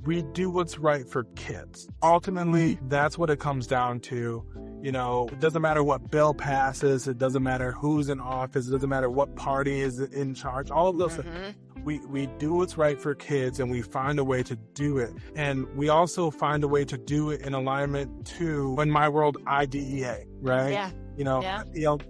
we do what's right for kids. Ultimately, that's what it comes down to. You know, it doesn't matter what bill passes. It doesn't matter who's in office. It doesn't matter what party is in charge. All of those things. We do what's right for kids, and we find a way to do it. And we also find a way to do it in alignment to, in my world, IDEA, right? Yeah. You know, EL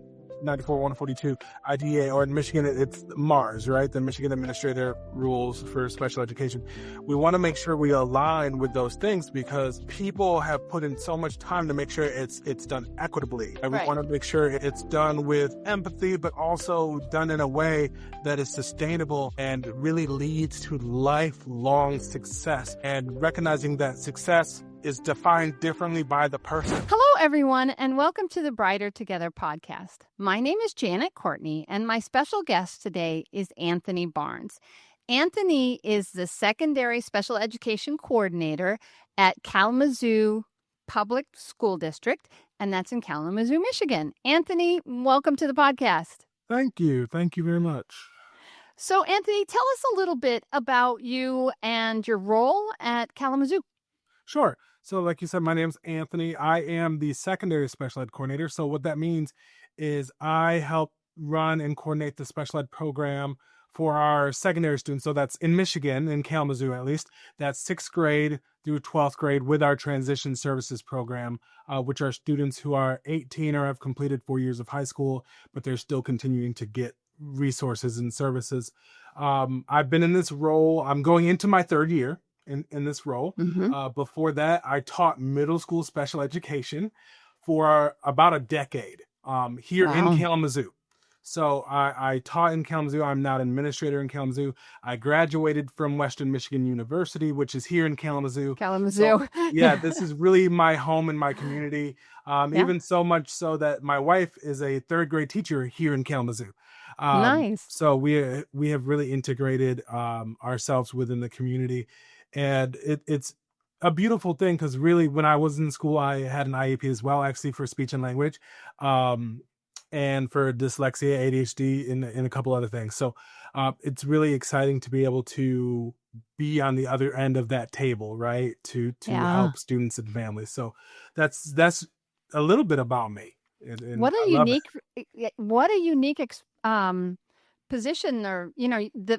94-142 IDEA, or in Michigan, it's MARS, right? The Michigan Administrator Rules for Special Education. We want to make sure we align with those things because people have put in so much time to make sure it's done equitably. And we want to make sure it's done with empathy, but also done in a way that is sustainable and really leads to lifelong success, and recognizing that success is defined differently by the person. Hello, everyone, and welcome to the Brighter Together podcast. My name is Janet Courtney, and my special guest today is Anthony Barnes. Anthony is the Secondary Special Education Coordinator at Kalamazoo Public School District, and that's in Kalamazoo, Michigan. Anthony, welcome to the podcast. Thank you. Thank you very much. So, Anthony, tell us a little bit about you and your role at Kalamazoo. Sure. So like you said, my name's Anthony. I am the secondary special ed coordinator. So what that means is I help run and coordinate the special ed program for our secondary students. So that's in Michigan, in Kalamazoo at least. That's 6th grade through 12th grade with our transition services program, which are students who are 18 or have completed 4 years of high school, but they're still continuing to get resources and services. I've been in this role. I'm going into my 3rd year in this role. Before that, I taught middle school special education for about a decade here in Kalamazoo. So I taught in Kalamazoo. I'm now an administrator in Kalamazoo. I graduated from Western Michigan University, which is here in Kalamazoo. So, this is really my home and my community. Even so much so that my wife is a 3rd grade teacher here in Kalamazoo. Nice. So we have really integrated ourselves within the community. And it's a beautiful thing because really when I was in school, I had an IEP as well, actually for speech and language, and for dyslexia, ADHD, and a couple other things. So it's really exciting to be able to be on the other end of that table, right? To help students and families. So that's a little bit about me. And what a unique position, or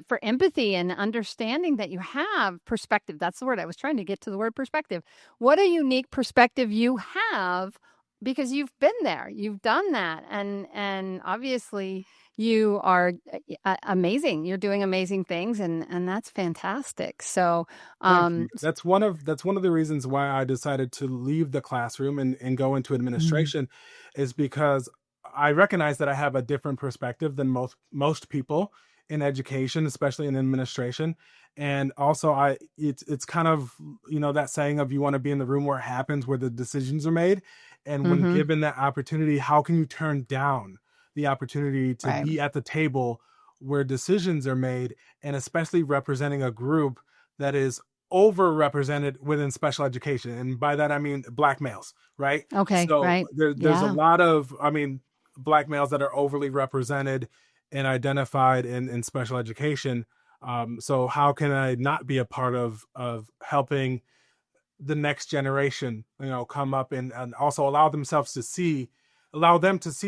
for empathy and understanding that you have perspective. That's the word I was trying to get to, the word perspective. What a unique perspective you have, because you've been there, you've done that, and obviously you are amazing. You're doing amazing things, and that's fantastic. So that's one of the reasons why I decided to leave the classroom and go into administration, is because I recognize that I have a different perspective than most people in education, especially in administration. And also it's kind of, that saying of you want to be in the room where it happens, where the decisions are made. And when given that opportunity, how can you turn down the opportunity to be at the table where decisions are made, and especially representing a group that is overrepresented within special education? And by that, I mean Black males, right? Okay. So right. there's a lot of, Black males that are overly represented and identified in special education. So how can I not be a part of helping the next generation, come up and also allow them to see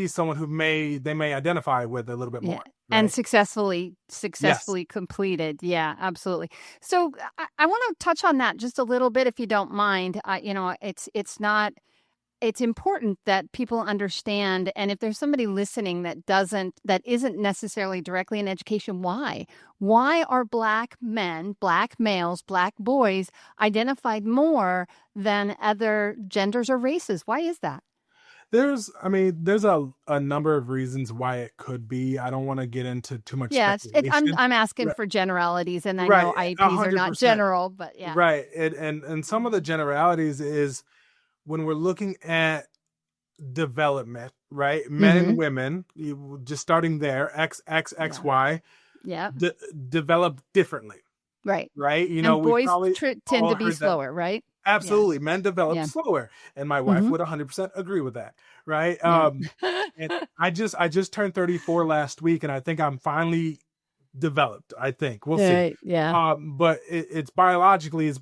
someone who they may identify with a little bit more. Right? And successfully completed. Yeah, absolutely. So I want to touch on that just a little bit, if you don't mind. It's important that people understand, and if there's somebody listening that isn't necessarily directly in education, why are Black men, Black males, Black boys identified more than other genders or races? Why is that? There's a number of reasons why it could be. I don't want to get into too much. I'm asking for generalities, and I know IEPs 100%. Are not general, but yeah. Right. And some of the generalities is when we're looking at development, right? Men and women, just starting there, X, Y, develop differently. Right. Right. And boys tend to be slower, right? Absolutely. Yes. Men develop slower. And my wife would 100% agree with that. Right. And I just turned 34 last week, and I think I'm finally developed. I think we'll see. Right. Yeah. But it's biologically it's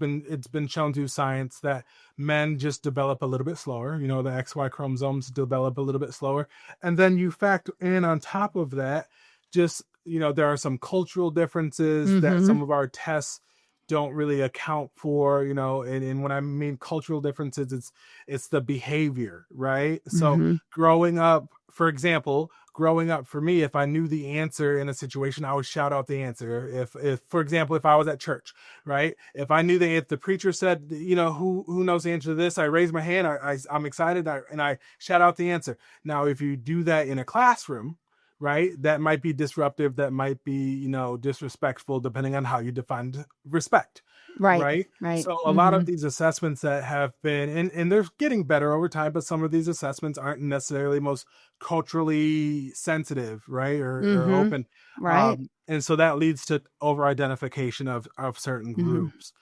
been shown through science that men just develop a little bit slower. You know, the XY chromosomes develop a little bit slower, and then you factor in on top of that, just there are some cultural differences that Mm-hmm. some of our tests don't really account for. And when I mean cultural differences, it's the behavior, right? So Mm-hmm. growing up, for example, growing up for me, if I knew the answer in a situation, I would shout out the answer. If for example, if I was at church, right? If I knew that if the preacher said, who knows the answer to this, I raise my hand, I'm excited, and I shout out the answer. Now, if you do that in a classroom, right, that might be disruptive, that might be, disrespectful, depending on how you define respect, Right. right? Right. So a lot Mm-hmm. of these assessments that have been, and they're getting better over time, but some of these assessments aren't necessarily most culturally sensitive, right? Or Mm-hmm. open. Right. And so that leads to over identification of certain Mm-hmm. groups.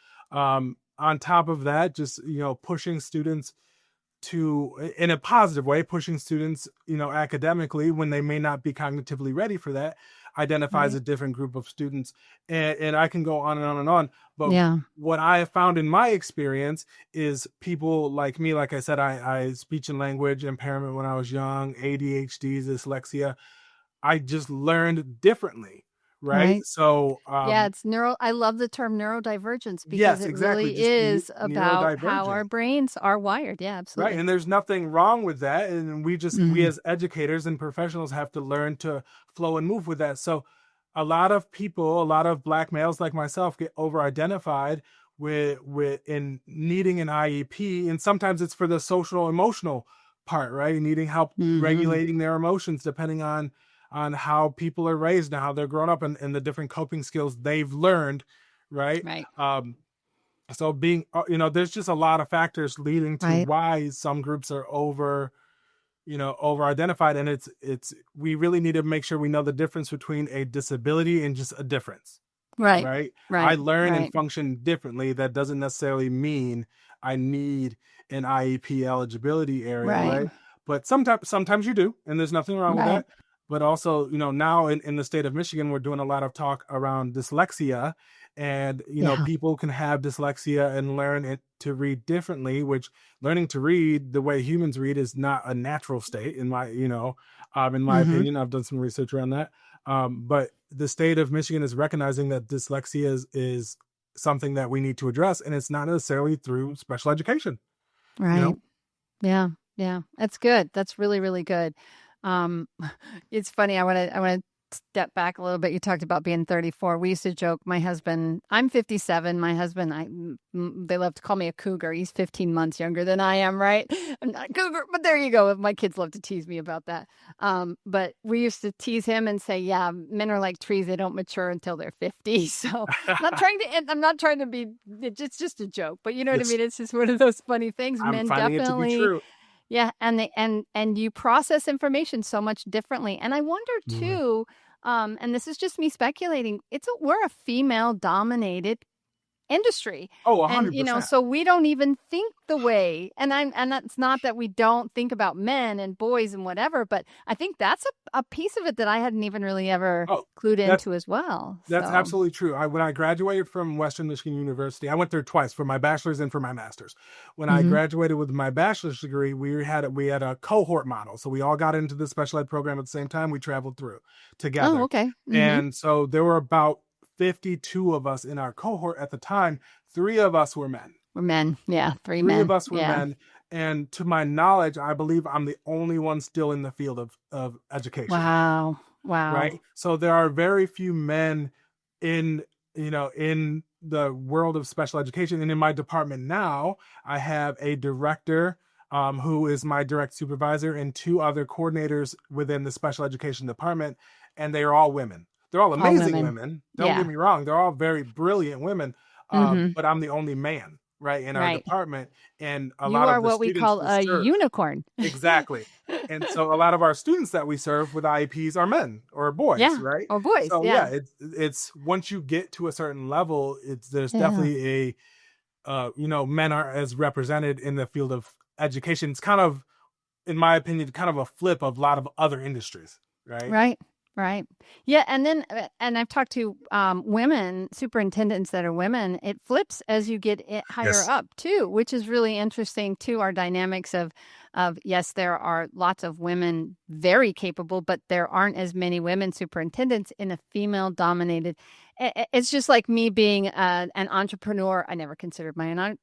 On top of that, just, pushing students to, in a positive way, pushing students, academically when they may not be cognitively ready for that, identifies Right. a different group of students. And I can go on and on and on. But Yeah. what I have found in my experience is people like me, like I said, I speech and language impairment when I was young, ADHD, dyslexia. I just learned differently, right? Right. So Yeah, it's I love the term neurodivergence because yes, it exactly, really just is about how our neurodivergent. brains are wired. Yeah, Right. absolutely. And there's nothing wrong with that. And we Mm-hmm. as educators and professionals have to learn to flow and move with that. So a lot of people, a lot of Black males like myself get over identified with in needing an IEP. And sometimes it's for the social emotional part, right? Needing help Mm-hmm. regulating their emotions depending on how people are raised and how they're grown up, and the different coping skills they've learned, right? Right. So being, there's just a lot of factors leading to Right. why some groups are over identified. And we really need to make sure we know the difference between a disability and just a difference, Right. right? I Right. learn and Right. function differently. That doesn't necessarily mean I need an IEP eligibility area, Right. right? But sometimes you do, and there's nothing wrong with Right. that. But also, now in the state of Michigan, we're doing a lot of talk around dyslexia, and Yeah. people can have dyslexia and learn it to read differently, which learning to read the way humans read is not a natural state in my Mm-hmm. opinion. I've done some research around that. But the state of Michigan is recognizing that dyslexia is something that we need to address, and it's not necessarily through special education. You Right. know, Yeah. Yeah. That's good. That's really, really good. Um, it's funny. I want to step back a little bit. You talked about being 34. We used to joke, my husband, I'm 57. My husband, they love to call me a cougar. He's 15 months younger than I am, right? I'm not a cougar, but there you go. My kids love to tease me about that. But we used to tease him and say, yeah, men are like trees. They don't mature until they're 50. So I'm not trying to be, it's just a joke, but you know what I it's mean? It's just one of those funny things. I'm Men finding it to be definitely, true. yeah, and you process information so much differently. And I wonder Mhm. too, and this is just me speculating, we're a female dominated industry. Oh, And 100%. so we don't even think the way, and that's not that we don't think about men and boys and whatever, but I think that's a piece of it that I hadn't even really ever Oh, clued that's into as well. That's So, absolutely true. When I graduated from Western Michigan University, I went there twice for my bachelor's and for my master's. When I mhm. graduated with my bachelor's degree, we had a cohort model, so we all got into the special ed program at the same time. We traveled through Oh, together, okay. Mhm. and so there were about 52 of us in our cohort at the time. Three of us were men. We're men. Yeah, three Three of men. us were Yeah. men, and to my knowledge, I believe I'm the only one still in the field of education, Wow. right? Wow. So there are very few men in in the world of special education. And in my department now, I have a director, who is my direct supervisor, and two other coordinators within the special education department, and they are all women. They're all All amazing women. women, don't get Yeah. me wrong, they're all very brilliant women. Mhm. But I'm the only man, right, in our Right. department, and a You lot are of the what we students call we a serve. unicorn. Exactly. And so a lot of our students that we serve with IEPs are men or boys, Yeah. right? Or boys. So yeah, Yeah. it's once you get to a certain level, there's Yeah. definitely men are as represented in the field of education. It's kind of, in my opinion, kind of a flip of a lot of other industries, right? Right. Right. Yeah. And then, and I've talked to women, superintendents that are women. It flips as you get higher Yes. up too, which is really interesting too. Our dynamics of yes, there are lots of women very capable, but there aren't as many women superintendents in a female dominated. It's just like me being an entrepreneur. I never considered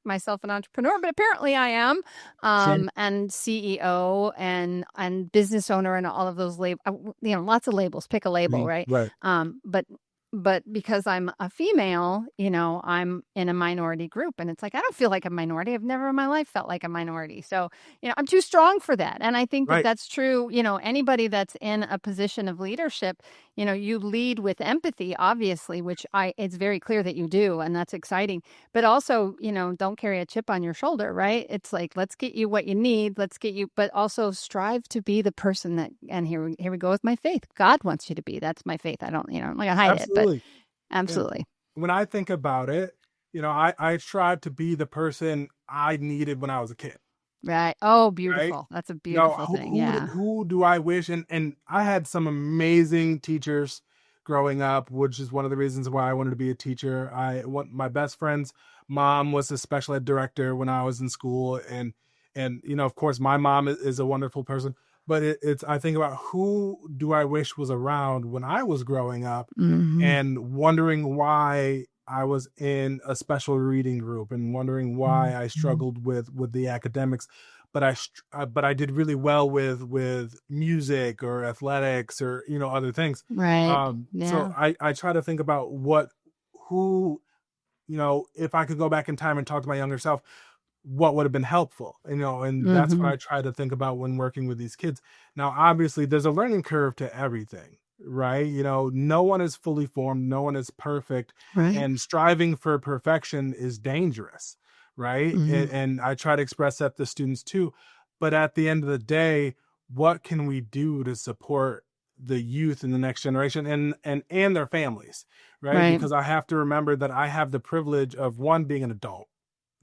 myself an entrepreneur, but apparently I am, Sure. and CEO and business owner and all of those lots of labels. Pick a label, Mhm. right? Right. But because I'm a female, I'm in a minority group, and it's like I don't feel like a minority. I've never in my life felt like a minority. So, I'm too strong for that, and I think that Right. that's true. Anybody that's in a position of leadership, you lead with empathy, obviously, which it's very clear that you do, and that's exciting. But also, don't carry a chip on your shoulder, right? It's like, let's get you what you need. Let's get you, but also strive to be the person that, and here we go with my faith. God wants you to be. That's my faith. I don't, I'm not gonna hide it, but Absolutely. And absolutely. when I think about it, I strive to be the person I needed when I was a kid. Right. Oh, Right? beautiful. That's a beautiful thing. Yeah. Who do I wish? And I had some amazing teachers growing up, which is one of the reasons why I wanted to be a teacher. My best friend's mom was a special ed director when I was in school, and of course, my mom is a wonderful person. But it's I think about who do I wish was around when I was growing up, Hmm. and wondering why I was in a special reading group, and wondering why I struggled with the academics, but I did really well with music or athletics or other things. Right. So Yeah. I try to think about who if I could go back in time and talk to my younger self, what would have been helpful, and that's what Hmm. I try to think about when working with these kids. Now, obviously, there's a learning curve to everything, right? No one is fully formed, no one is perfect, Right. and striving for perfection is dangerous, right? Hmm. And I try to express that to students too. But at the end of the day, what can we do to support the youth in the next generation and their families, right? Right. Because I have to remember that I have the privilege of, one, being an adult.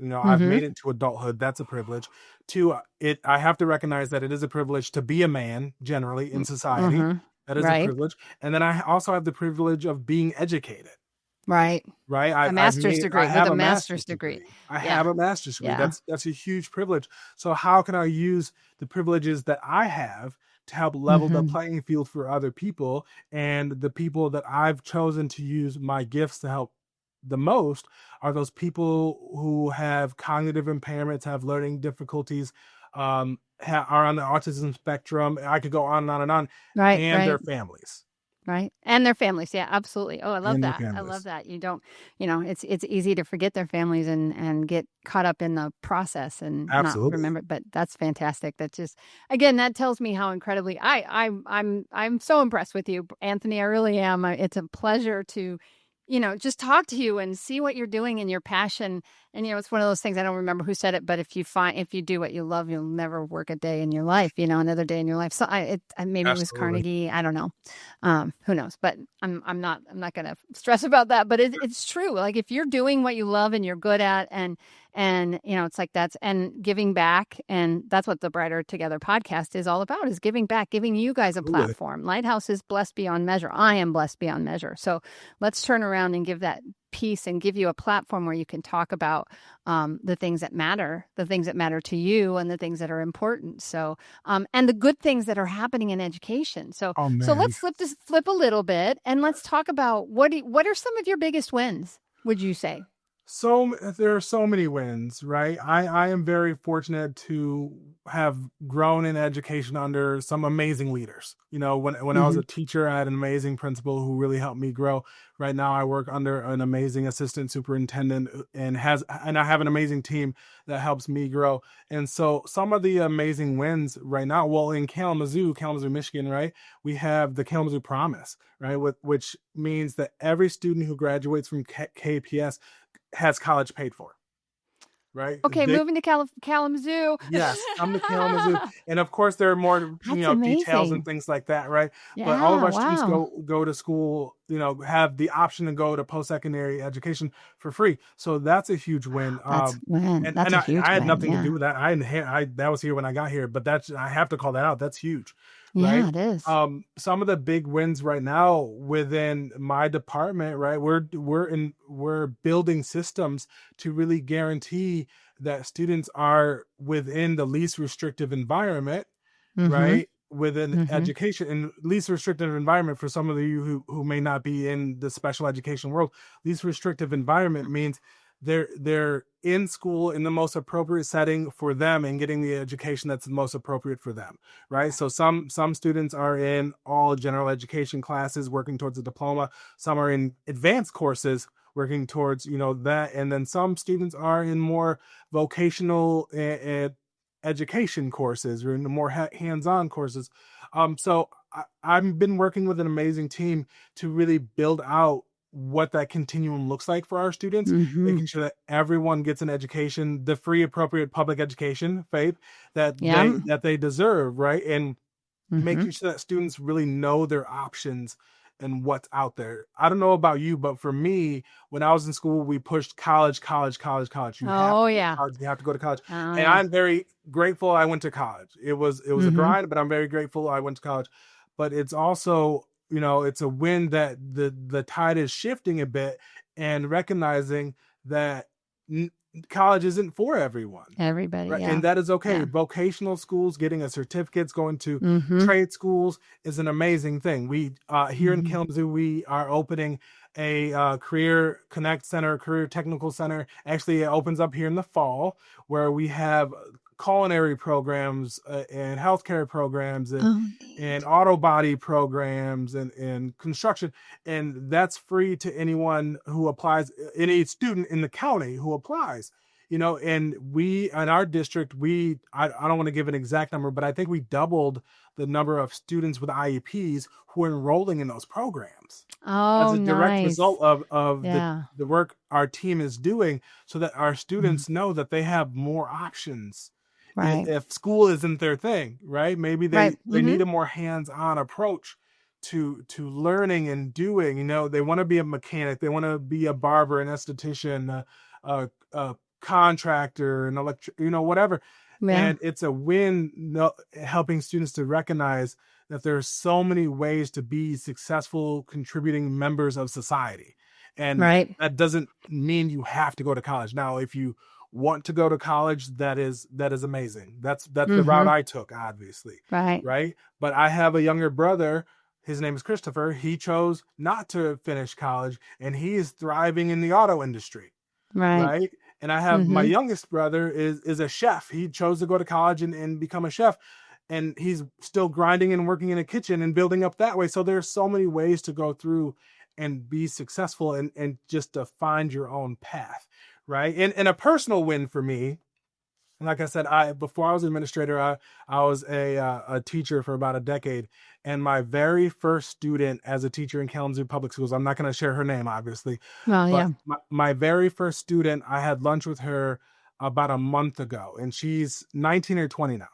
I've Hmm. made it to adulthood. That's a privilege. Two, I have to recognize that it is a privilege to be a man generally in society. Hmm. That is a Right. privilege. And then I also have the privilege of being educated, Right. right? A master's I degree with have a a master's master's degree. degree. I Yeah. have a master's degree. Yeah. That's a huge privilege. So how can I use the privileges that I have to help level the Hmm. playing field for other people, and the people that I've chosen to use my gifts to help the most are those people who have cognitive impairments, have learning difficulties, are on the autism spectrum. I could go on and on and on, Right. and Right. their families, Right. And their families. Yeah, absolutely. Oh, I love and their that. I love families. that. You don't, it's easy to forget their families and get caught up in the process and not Absolutely. remember, but that's fantastic. That just again, that tells me how incredibly I'm so impressed with you, Anthony. I really am. It's a pleasure to, just talk to you and see what you're doing and your passion. And it's one of those things, I don't remember who said it, but if you do what you love, you'll never work a day in your life, another day in your life. So maybe it was Absolutely. Carnegie. I don't know. Who knows? But I'm not going to stress about that. But it's true. Like if you're doing what you love and you're good at, and it's like and giving back, and that's what the Brighter Together podcast is all about: is giving back, giving you guys a Absolutely. platform. Lighthouse is blessed beyond measure. I am blessed beyond measure. So let's turn around and give that piece and give you a platform where you can talk about the things that matter, the things that matter to you, and the things that are important. So, and the good things that are happening in education. Oh So man. let's flip a little bit, and let's talk about what are some of your biggest wins, would you say? So there are so many wins, right? I am very fortunate to have grown in education under some amazing leaders. When I was Hmm. a teacher, I had an amazing principal who really helped me grow. Right now, I work under an amazing assistant superintendent, and I have an amazing team that helps me grow. And so some of the amazing wins right now, well, in Kalamazoo, Michigan, right, we have the Kalamazoo Promise, right, which means that every student who graduates from KPS has college paid for, right? Okay, moving to Kalamazoo. Yes, come to Kalamazoo, and of course there are more, That's details and amazing. things like that, right? But all of Yeah, our students wow. go to school, have the option to go to post secondary education for free. So that's a huge win. That's And a huge I had win. nothing to do Yeah. with that. I that was here when I got here, but that's I have to call that out. That's huge, Yeah, right? it is. Some of the big wins right now within my department, right? We're building systems to really guarantee that students are within the least restrictive environment, Mm-hmm. right? Within Mm-hmm. education and least restrictive environment for some of you who may not be in the special education world. Least restrictive environment means they're in school in the most appropriate setting for them and getting the education that's the most appropriate for them, right? So some students are in all general education classes working towards a diploma. Some are in advanced courses working towards that, and then some students are in more vocational education courses or in the more hands-on courses. So I've been working with an amazing team to really build out what that continuum looks like for our students, Mm-hmm. making sure that everyone gets an education, the free, appropriate public education, faith that Yeah. they deserve, right? And Mm-hmm. making sure that students really know their options and what's out there. I don't know about you, but for me, when I was in school, we pushed college, college, college, college. You have Oh to go to yeah. college. You have to go to college. Oh And yeah. I'm very grateful I went to college. It was a Mm-hmm. grind, but I'm very grateful I went to college. But it's also, it's a win that the tide is shifting a bit and recognizing that college isn't for everyone. Everybody. Right. Yeah. And that is okay. Yeah. Vocational schools, getting a certificates, going to Mm-hmm. trade schools is an amazing thing. We here in Mm-hmm. Kalamazoo, we are opening a career connect center, career technical center. Actually, it opens up here in the fall, where we have culinary programs and healthcare programs Oh, and neat. auto body programs and construction, and that's free to anyone who applies, any student in the county who applies. And we in our district, I don't want to give an exact number, but I think we doubled the number of students with IEPs who are enrolling in those programs as Oh, a direct nice. result of Yeah. the work our team is doing, so that our Mm. students know that they have more options Right. if school isn't their thing, right? Maybe Right. they Mm-hmm. need a more hands-on approach to learning and doing. They want to be a mechanic, they want to be a barber, an esthetician, a contractor, an electric, whatever. Yeah. And it's a win, helping students to recognize that there are so many ways to be successful contributing members of society, and Right. that doesn't mean you have to go to college. Now, if you want to go to college, that is amazing. That's the route Mm-hmm. I took, obviously, Right. right? But I have a younger brother. His name is Christopher. He chose not to finish college, and he is thriving in the auto industry, Right. right? And I have my Mm-hmm. youngest brother is a chef. He chose to go to college and become a chef, and he's still grinding and working in a kitchen and building up that way. So there's so many ways to go through and be successful, and just to find your own path, right? And a personal win for me, and like I said, I before I was an administrator, I was a teacher for about a decade, and my very first student as a teacher in Kalamazoo Public Schools. I'm not going to share her name, obviously, Well, but yeah. my very first student, I had lunch with her about a month ago, and she's 19 or 20 now.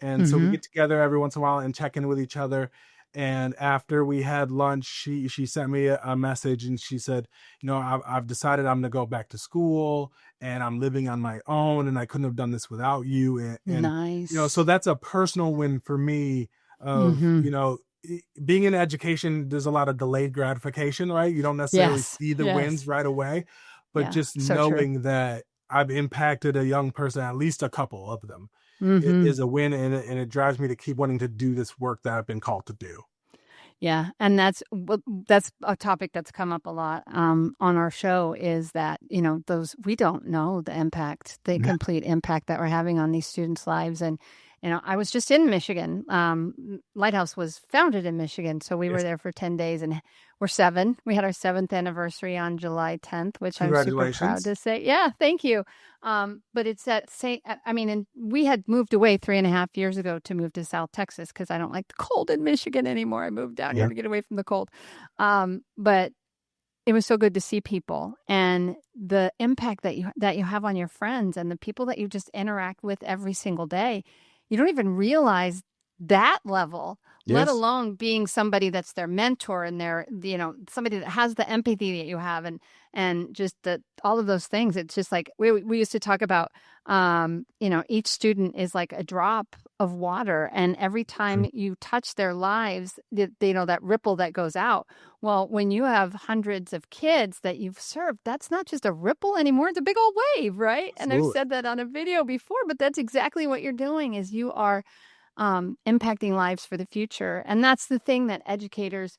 And so we Mm-hmm. get together every once in a while and check in with each other. And after we had lunch, she sent me a message, and she said, I've decided I'm going to go back to school, and I'm living on my own, and I couldn't have done this without you. And so Nice. that's a personal win for me of, Mm-hmm. being in education. There's a lot of delayed gratification, right? You don't necessarily Yes. see the wins Yes. right away, but Yeah. just So true. knowing that I've impacted a young person, at least a couple of them, Mm-hmm. is a win, and it drives me to keep wanting to do this work that I've been called to do. Yeah, and that's a topic that's come up a lot on our show is that, those we don't know the impact, the Yeah. complete impact that we're having on these students' lives. And, I was just in Michigan. Lighthouse was founded in Michigan, so we were Yes. there for 10 days, and we're seven. We had our seventh anniversary on July 10th, which I'm super proud Congratulations. to say. Yeah, thank you. But it's that same, I mean, and we had moved away 3.5 years ago to move to South Texas because I don't like the cold in Michigan anymore. I moved down here Yeah. to get away from the cold. But it was so good to see people and the impact that you have on your friends and the people that you just interact with every single day. You don't even realize that level, let Yes. alone being somebody that's their mentor and their, somebody that has the empathy that you have and just all of those things. It's just like we used to talk about, each student is like a drop of water, and every time you touch their lives, that ripple that goes out. Well, when you have hundreds of kids that you've served, that's not just a ripple anymore. It's a big old wave, right? And I've Absolutely. said that on a video before, but that's exactly what you're doing is you are impacting lives for the future. And that's the thing that educators,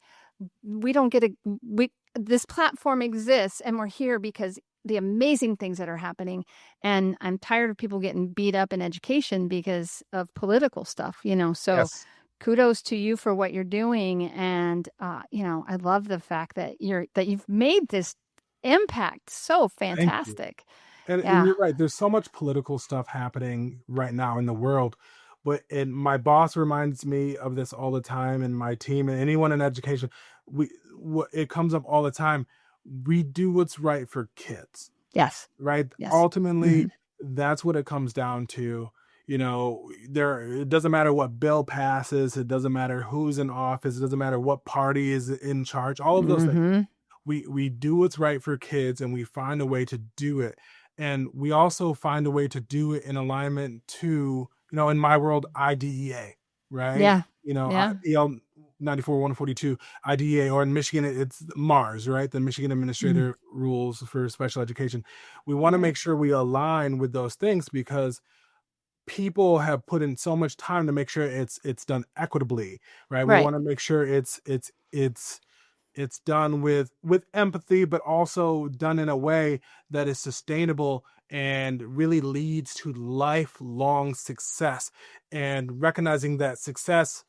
we don't get a, we, this platform exists and we're here because the amazing things that are happening. And I'm tired of people getting beat up in education because of political stuff, so Yes. kudos to you for what you're doing. And, I love the fact that you've made this impact so Thank you. fantastic. And Yeah. you're right. There's so much political stuff happening right now in the world, and my boss reminds me of this all the time, and my team and anyone in education, it comes up all the time. We do what's right for kids, Yes. right? Yes. Ultimately, Hmm. that's what it comes down to. It doesn't matter what bill passes, it doesn't matter who's in office, it doesn't matter what party is in charge, all of those things. Hmm. We do what's right for kids, and we find a way to do it, and we also find a way to do it in alignment to, in my world, IDEA, right? Yeah. Yeah. EL 94 142 IDEA, or in Michigan it's Mars, right? The Michigan Mm. Administrator Rules for Special Education. We want to Right. make sure we align with those things, because people have put in so much time to make sure it's done equitably, right? We Right. want to make sure it's done with empathy, but also done in a way that is sustainable and really leads to lifelong success, and recognizing that success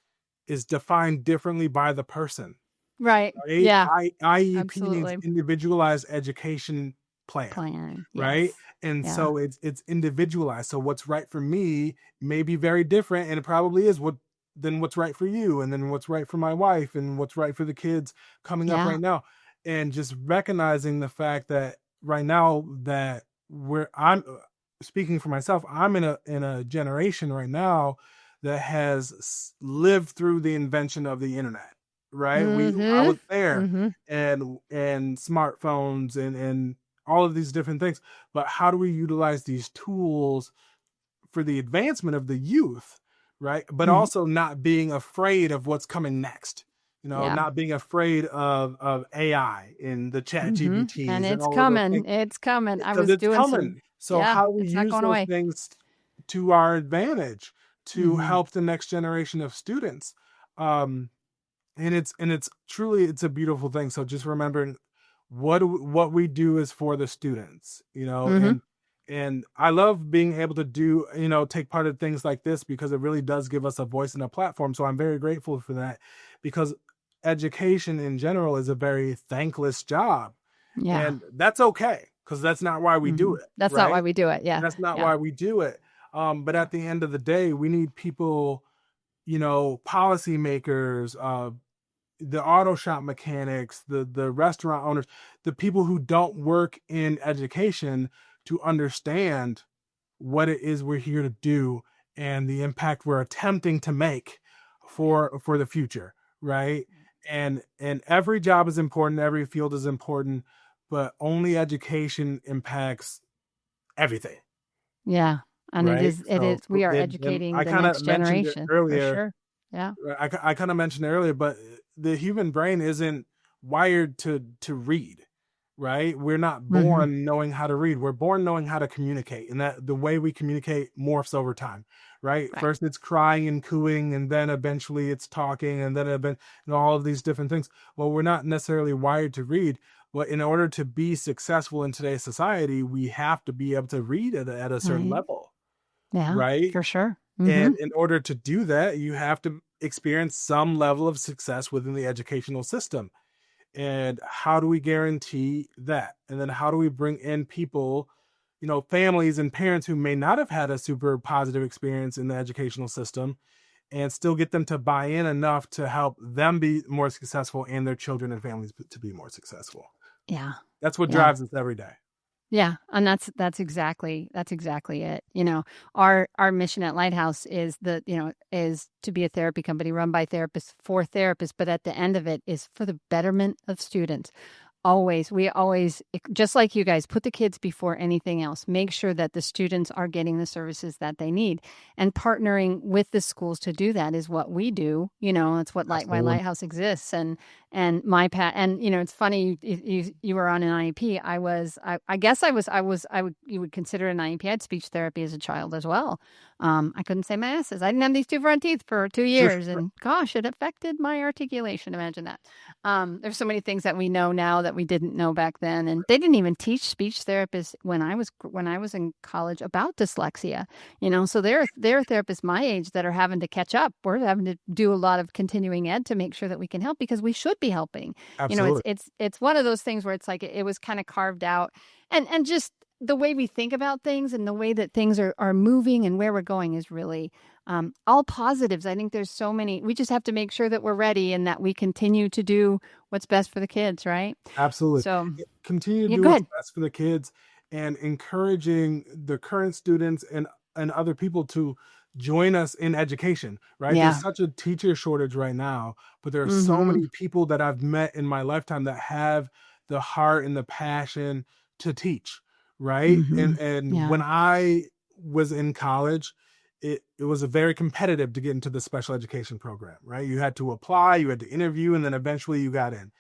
is defined differently by the person, Right. right? Yeah. IEP means Absolutely. individualized education plan, Plan. right? Yes. And Yeah. so it's individualized. So what's right for me may be very different, and it probably is what's right for you, and then what's right for my wife, and what's right for the kids coming up Yeah. right now. And just recognizing the fact that right now, that where I'm speaking for myself, I'm in a generation right now that has lived through the invention of the internet, right? I Mm-hmm. was there, Mm-hmm. and smartphones, and all of these different things. But how do we utilize these tools for the advancement of the youth, right? But Mm-hmm. also not being afraid of what's coming next. Yeah. Not being afraid of AI and the chat Mm-hmm. And GBTs and it's all of those things, coming. It's coming. I because was it's doing some, coming. So yeah, how do we it's not use going those away. things to our advantage to Mm-hmm. help the next generation of students? Um, and it's truly, it's a beautiful thing. So just remembering what we do is for the students, Mm-hmm. and I love being able to do, take part in things like this, because it really does give us a voice and a platform. So I'm very grateful for that, because education in general is a very thankless job, Yeah. and that's okay, because that's not why we do Mm-hmm. it, That's not why right? we do it. Yeah. That's not Yeah. why we do it. But Yeah. at the end of the day, we need people, policymakers, the auto shop mechanics, the restaurant owners, the people who don't work in education, to understand what it is we're here to do, and the impact we're attempting to make Yeah. for the future, right? And every job is important, every field is important, but only education impacts everything, Yeah. And right? it is, So, we are and educating I the kind of next mentioned it generation for earlier. sure. Yeah. I kind of mentioned earlier, but the human brain isn't wired to read, right? We're not Mm-hmm. born knowing how to read. We're born knowing how to communicate, and that the way we communicate morphs over time, right? Right. First it's crying and cooing, and then eventually it's talking, and then all of these different things. Well, we're not necessarily wired to read. But in order to be successful in today's society, we have to be able to read at a certain Right. level, Yeah, right? for sure. Mm-hmm. And in order to do that, you have to experience some level of success within the educational system. And how do we guarantee that? And then how do we bring in people, families and parents who may not have had a super positive experience in the educational system, and still get them to buy in enough to help them be more successful, and their children and families to be more successful? Yeah. That's what Yeah. drives us every day. Yeah, and that's exactly it. Our mission at Lighthouse is is to be a therapy company run by therapists for therapists, but at the end of it is for the betterment of students. Always, we always, just like you guys, put the kids before anything else. Make sure that the students are getting the services that they need. And partnering with the schools to do that is what we do. It's why Absolutely. Lighthouse exists. And it's funny, you were on an IEP. I guess you would consider an IEP. I had speech therapy as a child as well. I couldn't say my S's. I didn't have these two front teeth for 2 years, and gosh, it affected my articulation. Imagine that. There's so many things that we know now that we didn't know back then, and they didn't even teach speech therapists when I was in college about dyslexia. So there are therapists my age that are having to catch up. We're having to do a lot of continuing ed to make sure that we can help because we should be helping. It's Absolutely. it's one of those things where it's like it was kind of carved out, and just the way we think about things and the way that things are moving and where we're going is really all positives. I think there's so many. We just have to make sure that we're ready and that we continue to do what's best for the kids, right? Absolutely. So, Continue to yeah, do what's good. best for the kids and encouraging the current students and other people to join us in education, right? There's Yeah. such a teacher shortage right now, but there are so Mm-hmm. many people that I've met in my lifetime that have the heart and the passion to teach, right? Mm-hmm. And Yeah. when I was in college, it was a very competitive to get into the special education program, right? You had to apply, you had to interview, and then eventually you got in.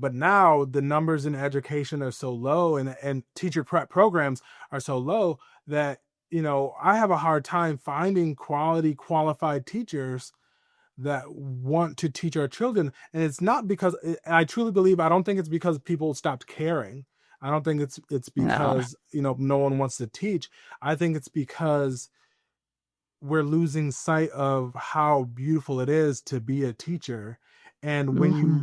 But now the numbers in education are so low, and teacher prep programs are so low that I have a hard time finding quality qualified teachers that want to teach our children. And it's not because I truly believe, I don't think it's because people stopped caring. I don't think it's No. because no one wants to teach. I think it's because we're losing sight of how beautiful it is to be a teacher. And Mm-hmm.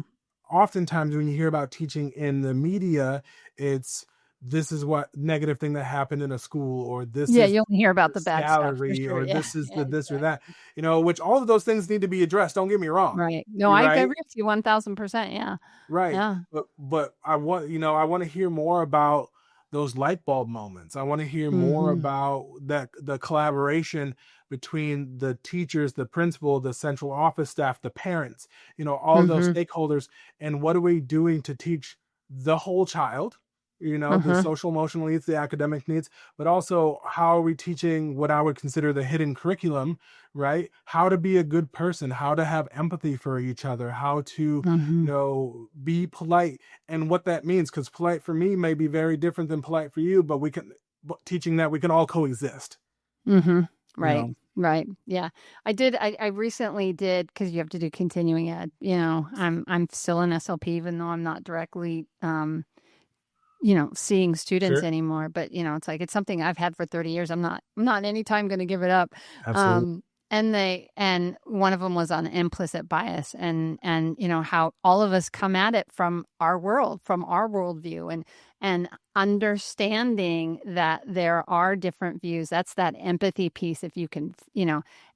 oftentimes when you hear about teaching in the media, it's this is what negative thing that happened in a school, or this Yeah, is you only hear about the the bad stuff for salary, sure. or Yeah. this is Yeah. the this or that, Exactly. which all of those things need to be addressed. Don't get me wrong. Right. No, You're I agree right. with you 1,000%. Yeah. Right. Yeah. But I want to hear more about those light bulb moments. I want to hear more Mm-hmm. about that the collaboration between the teachers, the principal, the central office staff, the parents, all of those Mm-hmm. stakeholders, and what are we doing to teach the whole child, the Mm-hmm. social emotional needs, the academic needs, but also how are we teaching what I would consider the hidden curriculum, right? How to be a good person, how to have empathy for each other, how to Mm-hmm. be polite, and what that means, because polite for me may be very different than polite for you, but teaching that we can all coexist, Mm-hmm. you Right. know. Right. Yeah. I recently did because you have to do continuing ed. I'm still in SLP even though I'm not directly seeing students Sure. anymore. But it's like it's something I've had for 30 years. I'm not anytime going to give it up. Absolutely. Um, and one of them was on implicit bias and how all of us come at it from our world, from our worldview, and understanding that there are different views. That's that empathy piece. If you can,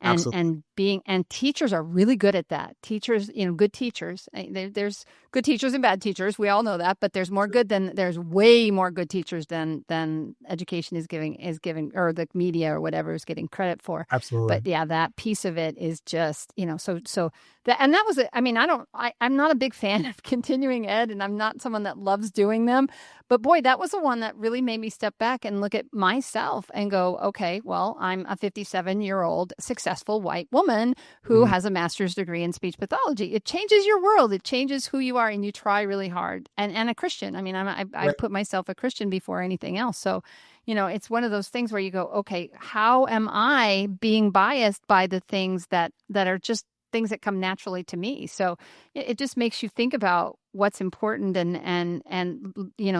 Absolutely. and teachers are really good at that. Teachers, good teachers. There's good teachers and bad teachers. We all know that, but Sure. there's way more good teachers than education is giving or the media or whatever is getting credit for. Absolutely. But yeah, that piece of it is just, so that, and that was it. I mean, I'm not a big fan of continuing ed, and I'm not someone that loves doing them. But boy, that was the one that really made me step back and look at myself and go, okay, well, I'm a 57-year-old successful white woman who Mhm. has a master's degree in speech pathology. It changes your world. It changes who you are, and you try really hard. And a Christian. I mean, I Right. put myself a Christian before anything else. So, it's one of those things where you go, okay, how am I being biased by the things that are just things that come naturally to me? So it just makes you think about what's important, and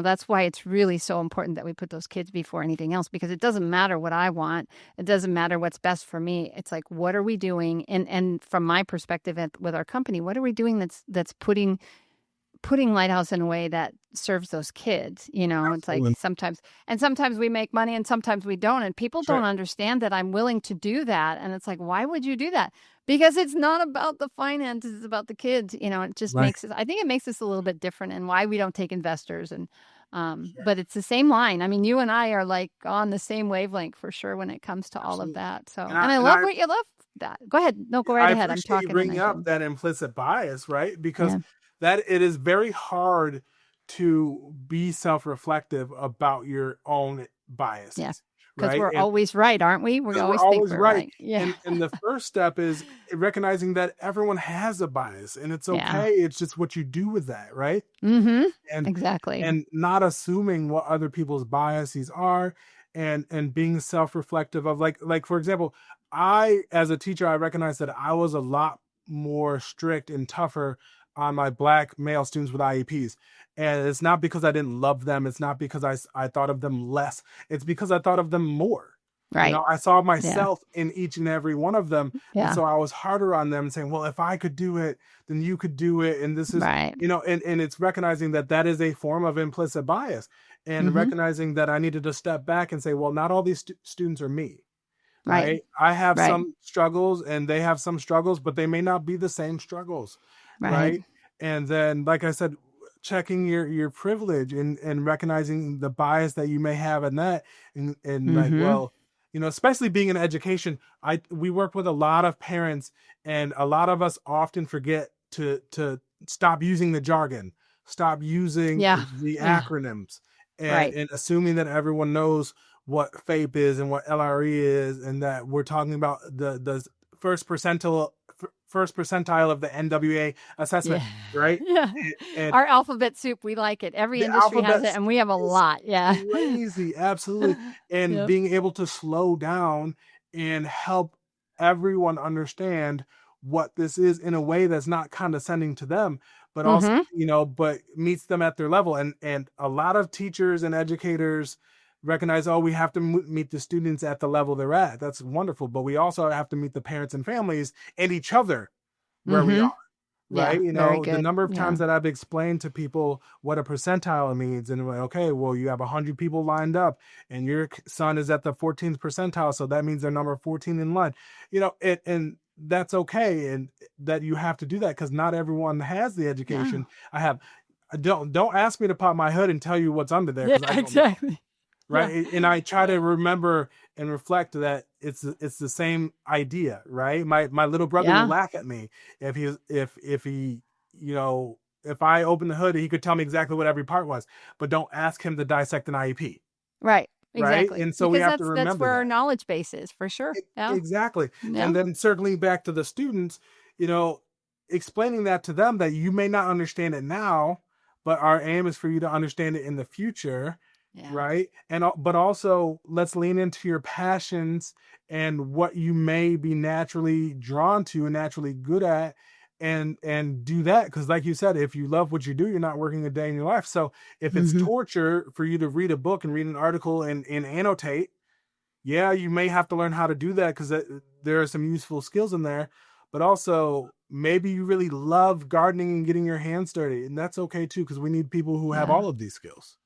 that's why it's really so important that we put those kids before anything else, because it doesn't matter what I want, it doesn't matter what's best for me. It's like, what are we doing? And from my perspective with our company, what are we doing that's putting Lighthouse in a way that serves those kids? It's like Absolutely. sometimes we make money and sometimes we don't, and people Sure. don't understand that I'm willing to do that. And it's like, why would you do that? Because it's not about the finances, it's about the kids. It just Right. makes us, I think it makes us a little bit different, and why we don't take investors, and But it's the same line. I mean, you and I are like on the same wavelength for sure when it comes to all of Absolutely. that. So, And and I I and love I what you love that. Go ahead. No, go right I ahead. I'm appreciate you talking and I bringing up should. that implicit bias, right? Because Yeah. that it is very hard to be self-reflective about your own Yeah. biases, Because right? we're And always right, aren't we? We because we're always think always we're right. right. Yeah. And the first step is recognizing that everyone has a bias and it's Yeah. okay. It's just what you do with that, right? Mm-hmm. and Exactly. and not assuming what other people's biases are, and being self-reflective of, like for example, I as a teacher, I recognize that I was a lot more strict and tougher on my black male students with IEPs. And it's not because I didn't love them, it's not because I thought of them less, it's because I thought of them more. Right. I saw Yeah. myself in each and every one of them, and Yeah. so I was harder on them, saying, well, if I could do it, then you could do it. And this is, Right. and it's recognizing that that is a form of implicit bias, and Mm-hmm. recognizing that I needed to step back and say, well, not all these students are me, Right. right? I have Right. some struggles and they have some struggles, but they may not be the same struggles, Right. right? And then, like I said, checking your privilege, and recognizing the bias that you may have in that, and like, Mm-hmm. well, especially being in education, we work with a lot of parents, and a lot of us often forget to stop using the jargon, stop using Yeah. the Yeah. acronyms, and Right. and assuming that everyone knows what FAPE is and what LRE is, and that we're talking about the first percentile first percentile of the NWA assessment, Yeah. right? Yeah. And Our alphabet soup, we like it. Every the industry has alphabet it, and we have a is lot. Yeah. crazy, absolutely. And Yep. being able to slow down and help everyone understand what this is in a way that's not condescending to them, but also, Mm-hmm. but meets them at their level. And a lot of teachers and educators recognize, oh, we have to meet the students at the level they're at. That's wonderful, but we also have to meet the parents and families and each other where we Mm-hmm. are, Yeah. right? Very The good. number of Yeah. times that I've explained to people what a percentile means, and like, okay, well, you have 100 people lined up, and your son is at the 14th percentile, so that means they're number 14 in line. And that's okay, and that you have to do that because not everyone has the Yeah. education I have. Don't ask me to pop my hood and tell you what's under there Yeah. because I don't know, Exactly. Yeah. right? And I try Yeah. to remember and reflect that it's the same idea, right? My little brother will Yeah. laugh at me if he you know if I open the hood, he could tell me exactly what every part was, but don't ask him to dissect an IEP, Right. right? Exactly. And so we Because have to that's remember where our that. knowledge base is for sure. Yeah. Exactly. Yeah. And then circling back to the students, you know, explaining that to them, that you may not understand it now, but our aim is for you to understand it in the future, Yeah. right? But also, let's lean into your passions and what you may be naturally drawn to and naturally good at, and do that, because like you said, if you love what you do, you're not working a day in your life. So if it's Mm-hmm. torture for you to read a book and read an article and annotate, yeah, you may have to learn how to do that because there are some useful skills in there. But also, maybe you really love gardening and getting your hands dirty, and that's okay too, because we need people who have Yeah. all of these skills.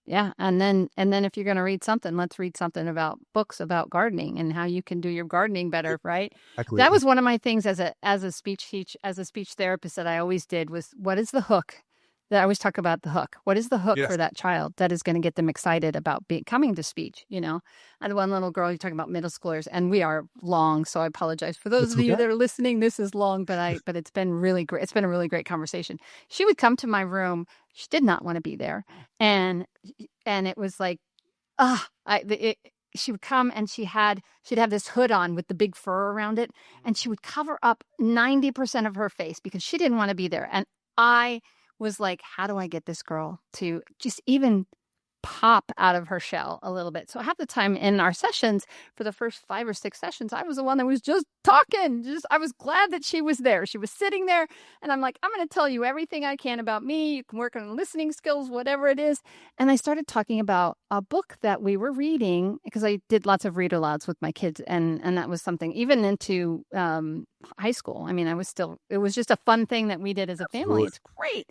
Yeah, and then if you're going to read something, let's read something about books about gardening and how you can do your gardening better, right? That Exactly. was one of my things as a speech therapist that I always did was what is the hook? That I always talk about the hook. What is the hook for Yes. that child that is going to get them excited about coming to speech? I had one little girl, you're talking about middle schoolers, and we are long, so I apologize for those That's of you okay. that are listening. This is long, but it's been really great. It's been a really great conversation. She would come to my room. She did not want to be there, and it was like, ah, she would come and she'd have this hood on with the big fur around it, and she would cover up 90% of her face because she didn't want to be there. And I was like, how do I get this girl to just even pop out of her shell a little bit? So half the time in our sessions, for the first 5 or 6 sessions, I was the one that was just talking. I was glad that she was there. She was sitting there, and I'm like, I'm going to tell you everything I can about me. You can work on listening skills, whatever it is. And I started talking about a book that we were reading because I did lots of read alouds with my kids, and that was something even into high school. I mean, it was just a fun thing that we did as a family. Absolutely. It's great,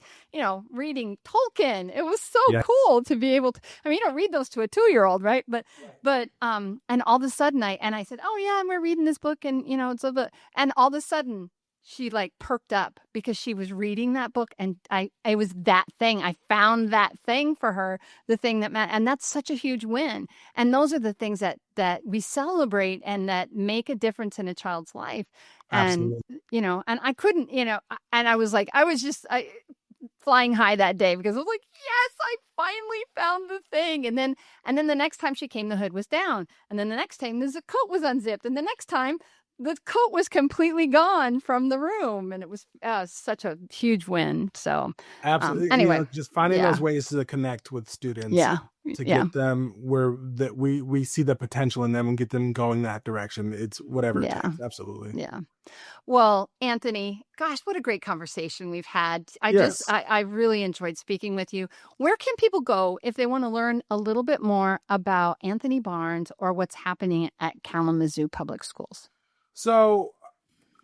reading Tolkien. It was so Yes. cool to be able to. I mean, you don't read those to a 2-year-old, right? And all of a sudden I said, oh yeah, and we're reading this book, and it's a book, and all of a sudden she like perked up because she was reading that book, and it was that thing. I found that thing for her, the thing that meant, and that's such a huge win. And those are the things that we celebrate and that make a difference in a child's life. And Absolutely. and I couldn't, and I was like, flying high that day because I was like, yes, I finally found the thing. And then the next time she came, the hood was down. And then the next time the coat was unzipped. And the next time the coat was completely gone from the room. And it was such a huge win. So Absolutely. anyway, Just finding those yeah, ways to connect with students yeah, to yeah, get them where that we see the potential in them and get them going that direction. It's whatever it yeah, takes. Absolutely. yeah. Well, Anthony, gosh, what a great conversation we've had. Yes. I really enjoyed speaking with you. Where can people go if they want to learn a little bit more about Anthony Barnes or what's happening at Kalamazoo Public Schools? So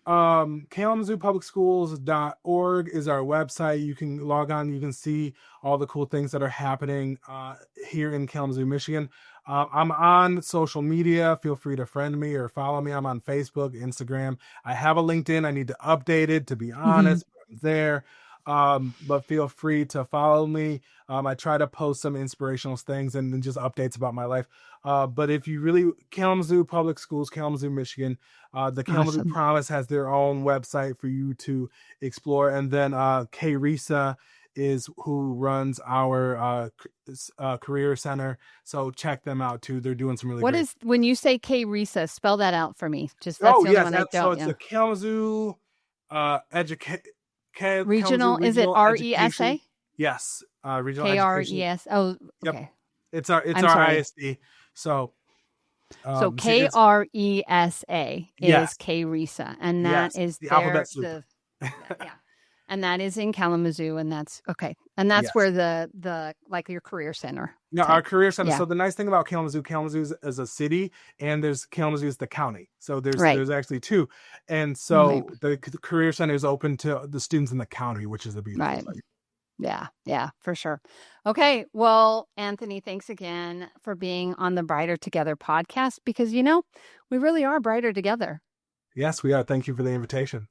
kalamazoopublicschools.org is our website. You can log on, you can see all the cool things that are happening here in Kalamazoo, Michigan. I'm on social media. Feel free to friend me or follow me. I'm on Facebook, Instagram. I have a LinkedIn. I need to update it, to be Hmm. honest, but I'm there. But feel free to follow me. I try to post some inspirational things and just updates about my life. But if you really, Kalamazoo Public Schools, Kalamazoo, Michigan, the Kalamazoo Awesome. Promise has their own website for you to explore. And then Kay Risa is who runs our career center. So check them out too. They're doing some really What great. is, when you say K Risa, spell that out for me. Just that's Oh the only yes, one I so don't, it's yeah. the Kalamazoo educate Kalamazoo Regional, is it Regional Education. RESA? Yes, regional education. KRES. Oh, Yep, okay. it's I'm our sorry. ISD. So So it's KRESA is yes, K Risa, and that yes, is the there alphabet soup. the yeah, and that is in Kalamazoo, and that's okay, and that's Yes. where the like your career center Yeah, our type. career center. Yeah, So the nice thing about Kalamazoo is a city, and there's Kalamazoo is the county. So right, there's actually two, and right, so the career center is open to the students in the county, which is a beautiful right. thing. Yeah, yeah, for sure. Okay, well, Anthony, thanks again for being on the Brighter Together podcast because we really are brighter together. Yes, we are. Thank you for the invitation.